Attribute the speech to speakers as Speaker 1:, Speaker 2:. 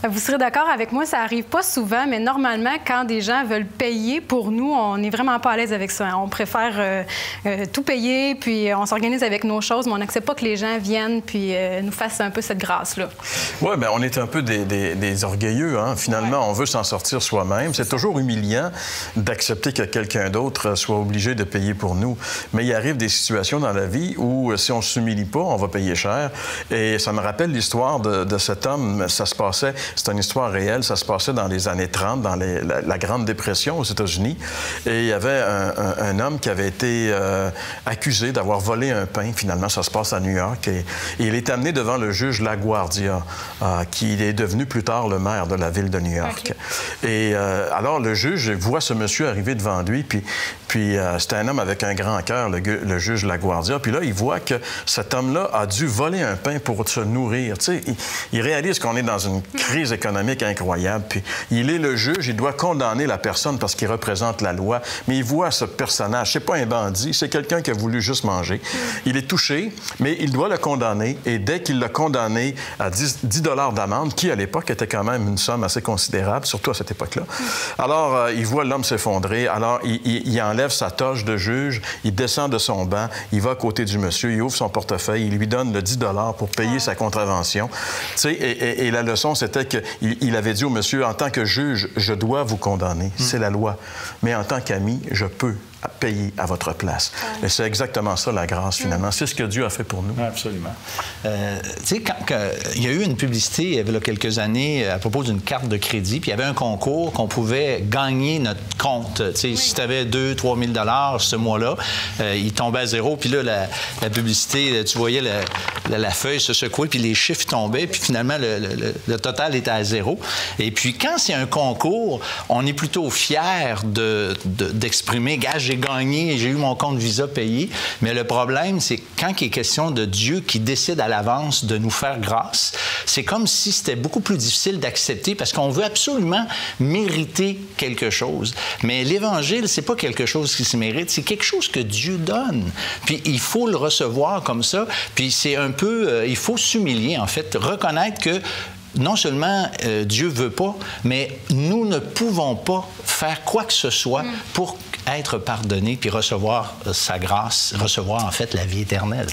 Speaker 1: Vous serez d'accord avec moi, ça arrive pas souvent, mais normalement, quand des gens veulent payer pour nous, on n'est vraiment pas à l'aise avec ça. On préfère tout payer, puis on s'organise avec nos choses, mais on n'accepte pas que les gens viennent puis nous fassent un peu cette grâce-là.
Speaker 2: Oui, bien, on est un peu des orgueilleux, hein. Finalement, on veut s'en sortir soi-même. C'est toujours humiliant d'accepter que quelqu'un d'autre soit obligé de payer pour nous. Mais il arrive des situations dans la vie où, si on ne s'humilie pas, on va payer cher. Et ça me rappelle l'histoire de cet homme. Ça se passait, c'est une histoire réelle, ça se passait dans les années 30, dans la Grande Dépression aux États-Unis. Et il y avait un homme qui avait été accusé d'avoir volé un pain. Finalement, ça se passe à New York. Et il est amené devant le juge LaGuardia, qui est devenu plus tard le maire de la ville de New York. Okay. Et alors, le juge voit ce monsieur arriver devant lui, puis c'est un homme avec un grand cœur, le juge LaGuardia. Puis là, il voit que cet homme-là a dû voler un pain pour se nourrir. Tu sais, il réalise qu'on est dans une crise économique incroyable. Puis il est le juge, il doit condamner la personne parce qu'il représente la loi. Mais il voit ce personnage, c'est pas un bandit, c'est quelqu'un qui a voulu juste manger. Il est touché, mais il doit le condamner. Et dès qu'il l'a condamné à 10 $ d'amende, qui à l'époque était quand même une somme assez considérable, surtout à cette époque-là. Alors, il voit l'homme s'effondrer. Alors, il enlève sa toge de juge, il descend de son banc, il va à côté du monsieur, il ouvre son portefeuille, il lui donne le 10 $ pour payer sa contravention. Tu sais, et la leçon, c'était qu'il avait dit au monsieur, en tant que juge, je dois vous condamner, c'est la loi. Mais en tant qu'ami, je peux payer à votre place. Et c'est exactement ça, la grâce, finalement. C'est ce que Dieu a fait pour nous.
Speaker 3: Absolument. Tu sais, quand il y a eu une publicité, il y avait là, quelques années, à propos d'une carte de crédit, puis il y avait un concours qu'on pouvait gagner notre compte. Tu sais, si tu avais 2 000 à 3 000 ce mois-là, il tombait à zéro, puis là, la publicité, tu voyais la feuille se secouer, puis les chiffres tombaient, puis finalement, le total était à zéro. Et puis, quand c'est un concours, on est plutôt fier d'exprimer, gage, j'ai gagné, j'ai eu mon compte Visa payé, mais le problème, c'est quand il est question de Dieu qui décide à l'avance de nous faire grâce, c'est comme si c'était beaucoup plus difficile d'accepter parce qu'on veut absolument mériter quelque chose. Mais l'Évangile, c'est pas quelque chose qui se mérite, c'est quelque chose que Dieu donne. Puis il faut le recevoir comme ça, puis c'est un peu, il faut s'humilier, en fait, reconnaître que non seulement Dieu veut pas, mais nous ne pouvons pas faire quoi que ce soit pour être pardonné puis recevoir sa grâce, recevoir en fait la vie éternelle.